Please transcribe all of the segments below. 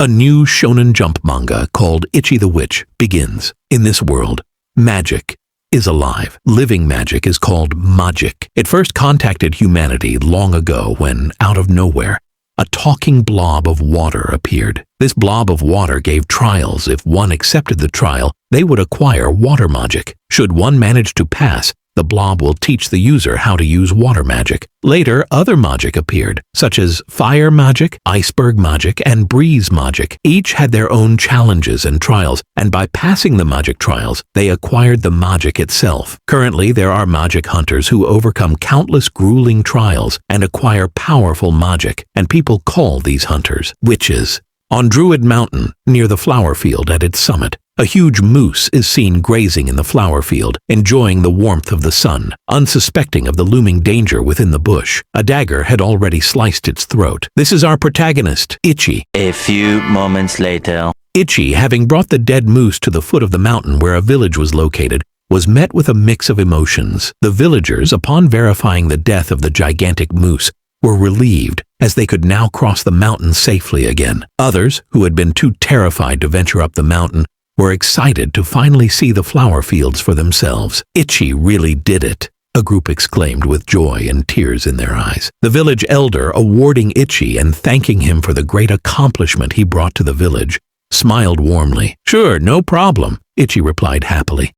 A new Shonen Jump manga called Itchi the Witch begins. In this world, magic is alive. Living magic is called magic. It first contacted humanity long ago when, out of nowhere, a talking blob of water appeared. This blob of water gave trials. If one accepted the trial, they would acquire water magic. Should one manage to pass, the blob will teach the user how to use water magic. Later, other magic appeared, such as fire magic, iceberg magic, and breeze magic. Each had their own challenges and trials, and by passing the magic trials, they acquired the magic itself. Currently, there are magic hunters who overcome countless grueling trials and acquire powerful magic, and people call these hunters witches. On Druid Mountain, near the flower field at its summit, a huge moose is seen grazing in the flower field, enjoying the warmth of the sun. Unsuspecting of the looming danger within the bush, a dagger had already sliced its throat. This is our protagonist, Itchi. A few moments later. Itchi, having brought the dead moose to the foot of the mountain where a village was located, was met with a mix of emotions. The villagers, upon verifying the death of the gigantic moose, were relieved as they could now cross the mountain safely again. Others, who had been too terrified to venture up the mountain, were excited to finally see the flower fields for themselves. Itchi really did it, a group exclaimed with joy and tears in their eyes. The village elder, awarding Itchi and thanking him for the great accomplishment he brought to the village, smiled warmly. "Sure, no problem," Itchi replied happily.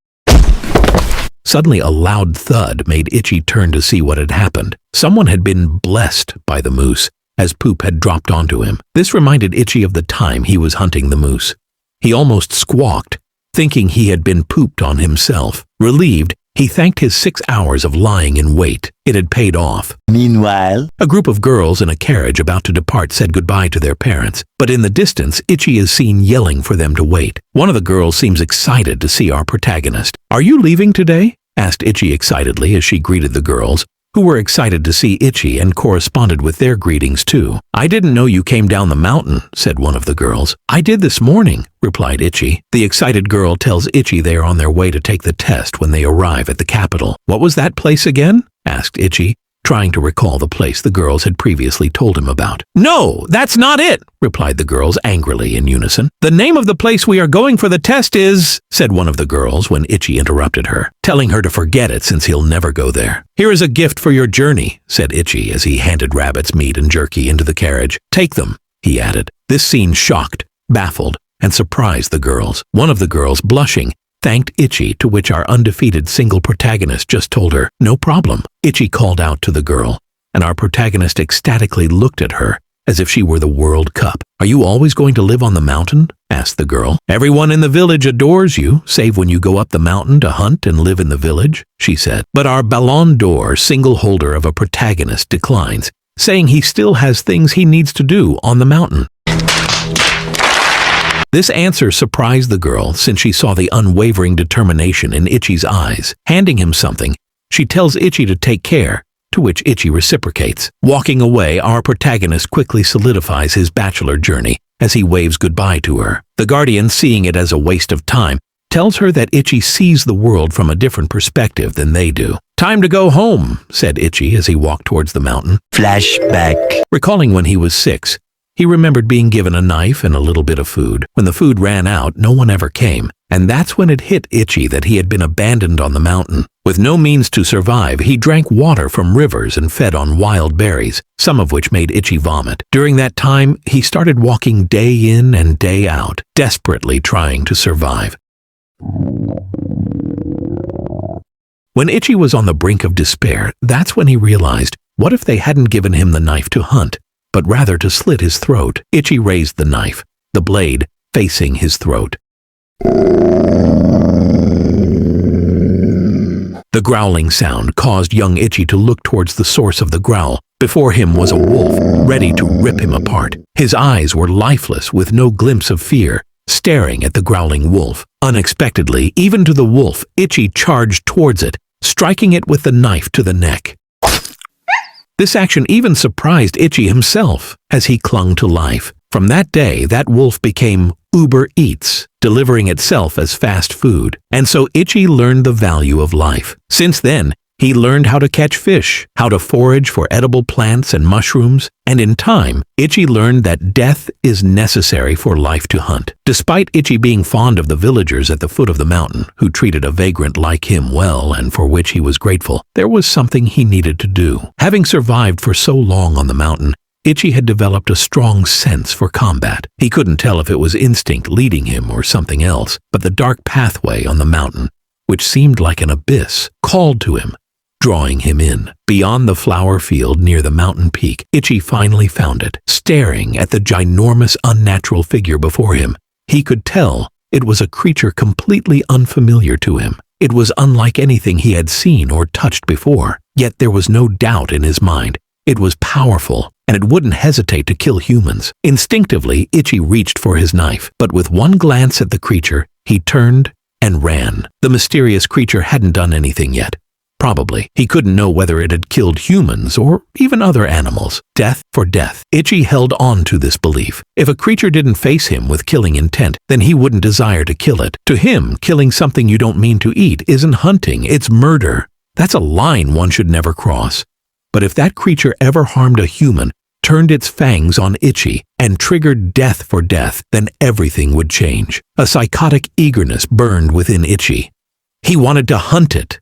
Suddenly a loud thud made Itchi turn to see what had happened. Someone had been blessed by the moose, as poop had dropped onto him. This reminded Itchi of the time he was hunting the moose. He almost squawked, thinking he had been pooped on himself. Relieved, he thanked his 6 hours of lying in wait. It had paid off. Meanwhile, a group of girls in a carriage about to depart said goodbye to their parents, but in the distance, Itchi is seen yelling for them to wait. One of the girls seems excited to see our protagonist. "Are you leaving today?" asked Itchi excitedly as she greeted the girls, who were excited to see Itchi and corresponded with their greetings too. "I didn't know you came down the mountain," said one of the girls. "I did this morning," replied Itchi. The excited girl tells Itchi they are on their way to take the test when they arrive at the capital. "What was that place again?" asked Itchi, trying to recall the place the girls had previously told him about. "No, that's not it," replied the girls angrily in unison. "The name of the place we are going for the test is," said one of the girls when Itchi interrupted her, telling her to forget it since he'll never go there. "Here is a gift for your journey," said Itchi as he handed rabbit's meat and jerky into the carriage. "Take them," he added. This scene shocked, baffled, and surprised the girls. One of the girls, blushing, thanked Itchi, to which our undefeated single protagonist just told her, "No problem." Itchi called out to the girl, and our protagonist ecstatically looked at her as if she were the World Cup. "Are you always going to live on the mountain?" asked the girl. "Everyone in the village adores you, save when you go up the mountain to hunt and live in the village," she said. But our Ballon d'Or single holder of a protagonist declines, saying he still has things he needs to do on the mountain. This answer surprised the girl since she saw the unwavering determination in Itchi's eyes. Handing him something, she tells Itchi to take care, to which Itchi reciprocates. Walking away, our protagonist quickly solidifies his bachelor journey as he waves goodbye to her. The guardian, seeing it as a waste of time, tells her that Itchi sees the world from a different perspective than they do. "Time to go home," said Itchi as he walked towards the mountain. flashback. Recalling when he was 6, he remembered being given a knife and a little bit of food. When the food ran out, no one ever came, and that's when it hit Itchi that he had been abandoned on the mountain. With no means to survive, he drank water from rivers and fed on wild berries, some of which made Itchi vomit. During that time, he started walking day in and day out, desperately trying to survive. When Itchi was on the brink of despair, that's when he realized, what if they hadn't given him the knife to hunt, but rather to slit his throat? Itchi raised the knife, the blade facing his throat. The growling sound caused young Itchi to look towards the source of the growl. Before him was a wolf, ready to rip him apart. His eyes were lifeless, with no glimpse of fear, staring at the growling wolf. Unexpectedly, even to the wolf, Itchi charged towards it, striking it with the knife to the neck. This action even surprised Itchi himself as he clung to life. From that day, that wolf became Uber Eats, delivering itself as fast food. And so Itchi learned the value of life. Since then, He learned how to catch fish, how to forage for edible plants and mushrooms, and in time, Itchi learned that death is necessary for life to hunt. Despite Itchi being fond of the villagers at the foot of the mountain, who treated a vagrant like him well and for which he was grateful, there was something he needed to do. Having survived for so long on the mountain, Itchi had developed a strong sense for combat. He couldn't tell if it was instinct leading him or something else, but the dark pathway on the mountain, which seemed like an abyss, called to him, drawing him in. Beyond the flower field near the mountain peak, Itchi finally found it, staring at the ginormous unnatural figure before him. He could tell it was a creature completely unfamiliar to him. It was unlike anything he had seen or touched before, yet there was no doubt in his mind. It was powerful, and it wouldn't hesitate to kill humans. Instinctively, Itchi reached for his knife, but with one glance at the creature, he turned and ran. The mysterious creature hadn't done anything yet. Probably. He couldn't know whether it had killed humans or even other animals. Death for death. Itchi held on to this belief. If a creature didn't face him with killing intent, then he wouldn't desire to kill it. To him, killing something you don't mean to eat isn't hunting, it's murder. That's a line one should never cross. But if that creature ever harmed a human, turned its fangs on Itchi, and triggered death for death, then everything would change. A psychotic eagerness burned within Itchi. He wanted to hunt it.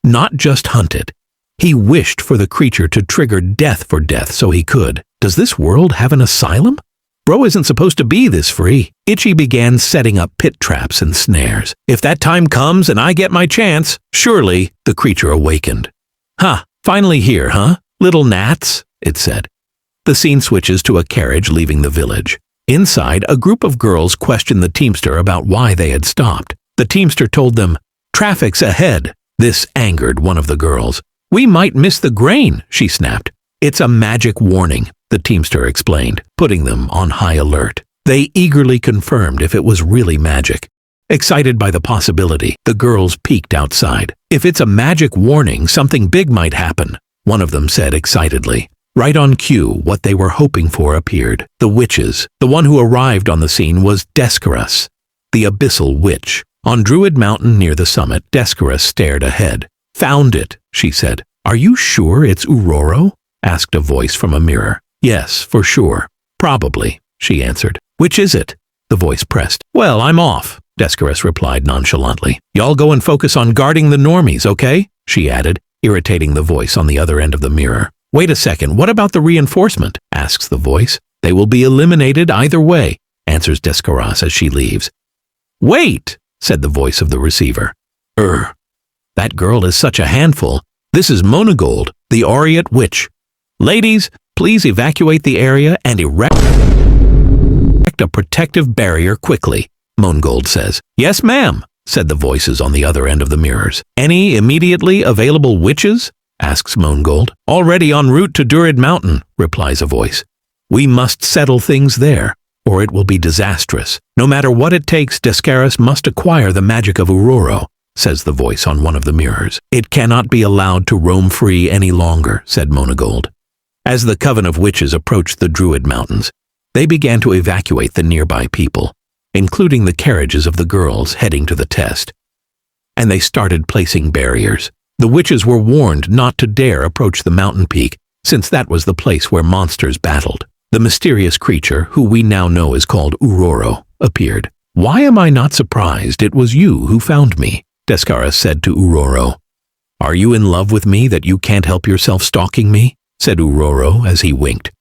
Not just hunt it. He wished for the creature to trigger death for death so he could. Does this world have an asylum? Bro isn't supposed to be this free. Itchi began setting up pit traps and snares. If that time comes and I get my chance, surely, the creature awakened. "Ha, finally here, huh? Little gnats," it said. The scene switches to a carriage leaving the village. Inside, a group of girls questioned the teamster about why they had stopped. The teamster told them, "Traffic's ahead." This angered one of the girls. "We might miss the grain," she snapped. "It's a magic warning," the teamster explained, putting them on high alert. They eagerly confirmed if it was really magic. Excited by the possibility, the girls peeked outside. "If it's a magic warning, something big might happen," one of them said excitedly. Right on cue, what they were hoping for appeared. The witches. The one who arrived on the scene was Descaras, the abyssal witch. On Druid Mountain near the summit, Descaras stared ahead. "Found it," she said. "Are you sure it's Uroro?" asked a voice from a mirror. "Yes, for sure." "Probably," she answered. "Which is it?" the voice pressed. "Well, I'm off," Descaras replied nonchalantly. "Y'all go and focus on guarding the normies, okay?" she added, irritating the voice on the other end of the mirror. "Wait a second, what about the reinforcement?" asks the voice. "They will be eliminated either way," answers Descaras as she leaves. "Wait!" said the voice of the receiver. That girl is such a handful. This is Monagold, the Aureate Witch. Ladies, please evacuate the area and erect a protective barrier quickly," Monagold says. "Yes, ma'am," said the voices on the other end of the mirrors. "Any immediately available witches?" asks Monagold. "Already en route to Druid Mountain," replies a voice. "We must settle things there, or it will be disastrous. No matter what it takes, Descaras must acquire the magic of Uroro," says the voice on one of the mirrors. "It cannot be allowed to roam free any longer," said Monagold. As the coven of witches approached the Druid Mountains, they began to evacuate the nearby people, including the carriages of the girls heading to the test. And they started placing barriers. The witches were warned not to dare approach the mountain peak, since that was the place where monsters battled. The mysterious creature, who we now know is called Uroro, appeared. "Why am I not surprised it was you who found me?" Descaras said to Uroro. "Are you in love with me that you can't help yourself stalking me?" said Uroro as he winked.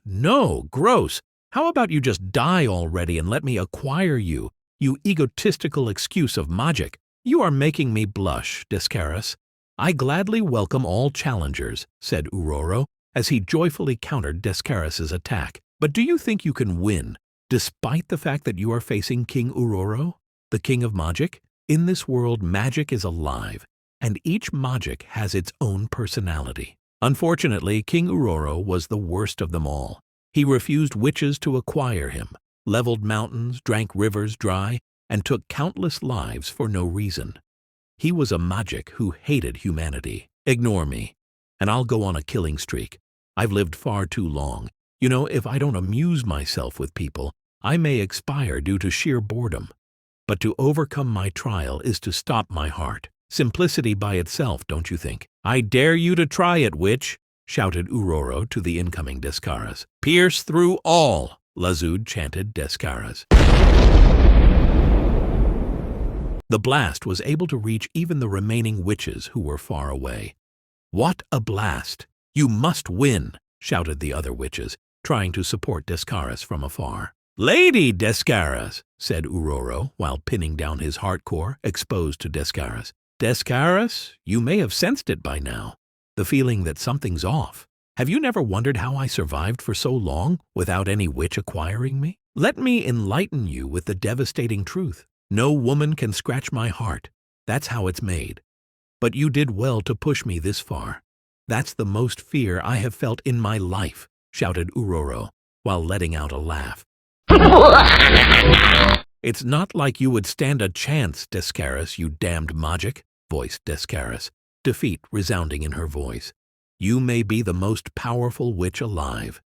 No, gross. How about you just die already and let me acquire you, you egotistical excuse of magic? You are making me blush, Descaras. "I gladly welcome all challengers," said Uroro, as he joyfully countered Descaras's attack. "But do you think you can win, despite the fact that you are facing King Uroro, the king of magic? In this world, magic is alive, and each magic has its own personality. Unfortunately, King Uroro was the worst of them all. He refused witches to acquire him, leveled mountains, drank rivers dry, and took countless lives for no reason. He was a magic who hated humanity. Ignore me, and I'll go on a killing streak. I've lived far too long. You know, if I don't amuse myself with people, I may expire due to sheer boredom. But to overcome my trial is to stop my heart. Simplicity by itself, don't you think? I dare you to try it, witch, shouted Uroro to the incoming Descaras. Pierce through all, Lazud chanted Descaras. The blast was able to reach even the remaining witches who were far away. What a blast! You must win, shouted the other witches, trying to support Descaras from afar. Lady Descaras, said Uroro, while pinning down his heart core exposed to Descaras. Descaras, you may have sensed it by now, the feeling that something's off. Have you never wondered how I survived for so long without any witch acquiring me? Let me enlighten you with the devastating truth. No woman can scratch my heart. That's how it's made. But you did well to push me this far. That's the most fear I have felt in my life, shouted Uroro, while letting out a laugh. It's not like you would stand a chance, Descaras, you damned magic, voiced Descaras, defeat resounding in her voice. You may be the most powerful witch alive,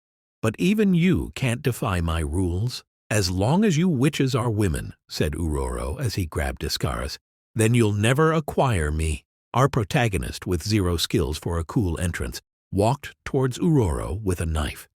but even you can't defy my rules. As long as you witches are women, said Uroro as he grabbed Descaras, then you'll never acquire me. Our protagonist, with zero skills for a cool entrance, walked towards Uroro with a knife.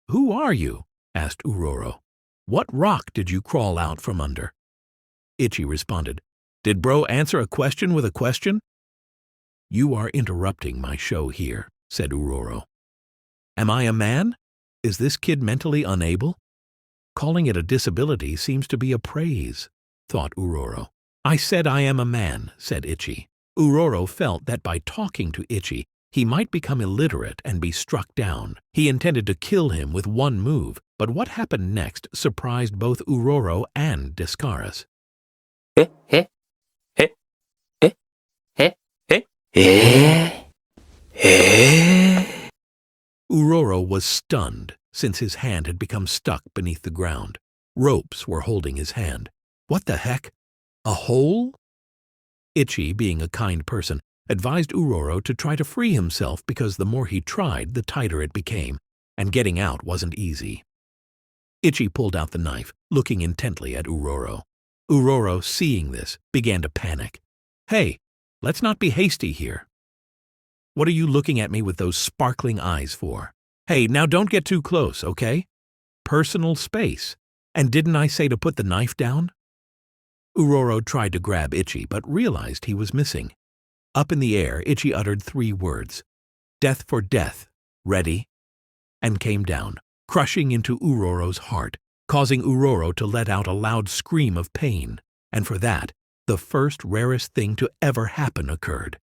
Who are you? Asked Uroro. What rock did you crawl out from under? Itchi responded, Did bro answer a question with a question? You are interrupting my show here, said Uroro. Am I a man? Is this kid mentally unable? Calling it a disability seems to be a praise, thought Uroro. I said I am a man, said Itchi. Uroro felt that by talking to Itchi, he might become illiterate and be struck down. He intended to kill him with one move, but what happened next surprised both Uroro and Descaras. Uroro was stunned, since his hand had become stuck beneath the ground. Ropes were holding his hand. What the heck? A hole? Itchi, being a kind person, advised Uroro to try to free himself because the more he tried, the tighter it became, and getting out wasn't easy. Itchi pulled out the knife, looking intently at Uroro. Uroro, seeing this, began to panic. Hey, let's not be hasty here. What are you looking at me with those sparkling eyes for? Hey, now don't get too close, okay? Personal space. And didn't I say to put the knife down? Uroro tried to grab Itchi, but realized he was missing. Up in the air, Itchi uttered 3 words. Death for death, ready, and came down, crushing into Uroro's heart, causing Uroro to let out a loud scream of pain. And for that, the first rarest thing to ever happen occurred.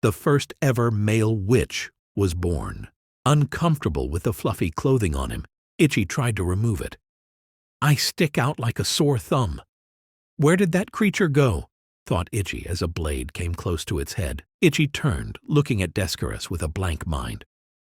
The first ever male witch was born. Uncomfortable with the fluffy clothing on him, Itchi tried to remove it. I stick out like a sore thumb. Where did that creature go? Thought Itchi as a blade came close to its head. Itchi turned, looking at Descaras with a blank mind.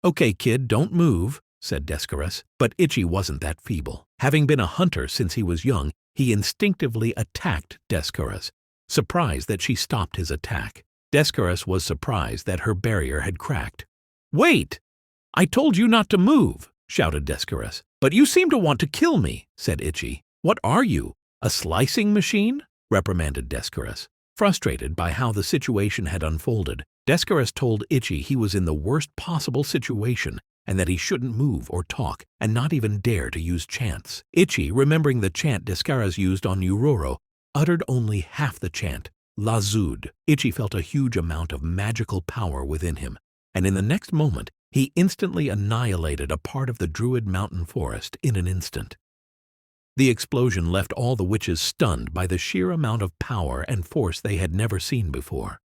Okay, kid, don't move, said Descaras, but Itchi wasn't that feeble. Having been a hunter since he was young, he instinctively attacked Descaras, surprised that she stopped his attack. Descaras was surprised that her barrier had cracked. Wait! I told you not to move, shouted Descaras. But you seem to want to kill me, said Itchi. What are you, a slicing machine? Reprimanded Descaras. Frustrated by how the situation had unfolded, Descaras told Itchi he was in the worst possible situation and that he shouldn't move or talk and not even dare to use chants. Itchi, remembering the chant Descaras used on Uroro, uttered only half the chant, Lazud. Itchi felt a huge amount of magical power within him, and in the next moment, he instantly annihilated a part of the Druid Mountain Forest in an instant. The explosion left all the witches stunned by the sheer amount of power and force they had never seen before.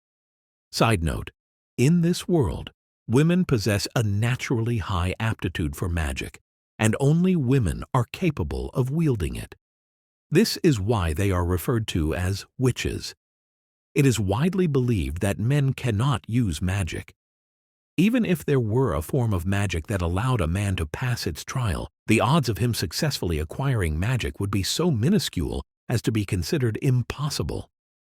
Side note, in this world, women possess a naturally high aptitude for magic, and only women are capable of wielding it. This is why they are referred to as witches. It is widely believed that men cannot use magic. Even if there were a form of magic that allowed a man to pass its trial, the odds of him successfully acquiring magic would be so minuscule as to be considered impossible.